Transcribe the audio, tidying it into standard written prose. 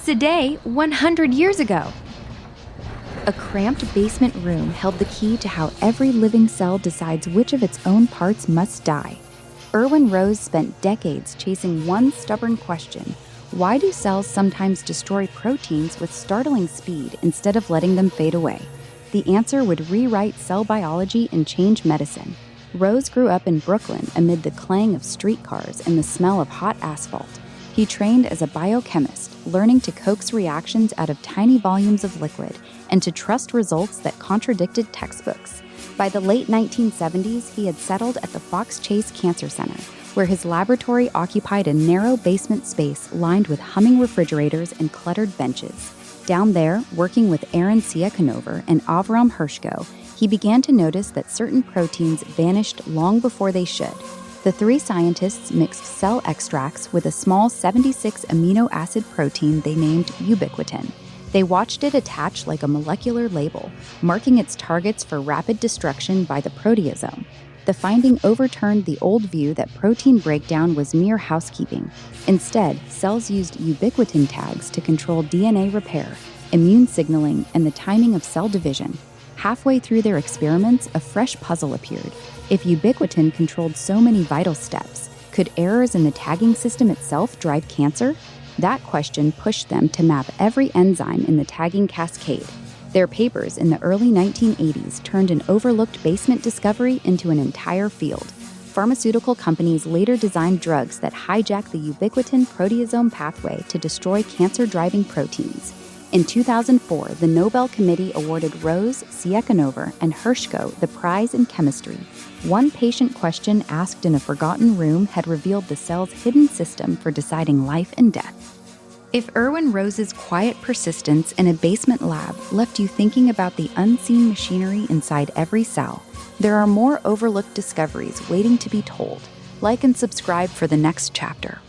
Today, 100 years ago. A cramped basement room held the key to how every living cell decides which of its own parts must die. Irwin Rose spent decades chasing one stubborn question: why do cells sometimes destroy proteins with startling speed instead of letting them fade away? The answer would rewrite cell biology and change medicine. Rose grew up in Brooklyn amid the clang of streetcars and the smell of hot asphalt. He trained as a biochemist, learning to coax reactions out of tiny volumes of liquid and to trust results that contradicted textbooks. By the late 1970s, he had settled at the Fox Chase Cancer Center, where his laboratory occupied a narrow basement space lined with humming refrigerators and cluttered benches. Down there, working with Ciechanover and Avram Hershko, he began to notice that certain proteins vanished long before they should. The three scientists mixed cell extracts with a small 76 amino acid protein they named Ubiquitin. They watched it attach like a molecular label, marking its targets for rapid destruction by the proteasome. The finding overturned the old view that protein breakdown was mere housekeeping. Instead, cells used ubiquitin tags to control DNA repair, immune signaling, and the timing of cell division. Halfway through their experiments, a fresh puzzle appeared. If ubiquitin controlled so many vital steps, could errors in the tagging system itself drive cancer? That question pushed them to map every enzyme in the tagging cascade. Their papers in the early 1980s turned an overlooked basement discovery into an entire field. Pharmaceutical companies later designed drugs that hijack the ubiquitin proteasome pathway to destroy cancer-driving proteins. In 2004, the Nobel Committee awarded Rose, Ciechanover, and Hershko the prize in chemistry. One patient question asked in a forgotten room had revealed the cell's hidden system for deciding life and death. If Irwin Rose's quiet persistence in a basement lab left you thinking about the unseen machinery inside every cell, there are more overlooked discoveries waiting to be told. Like and subscribe for the next chapter.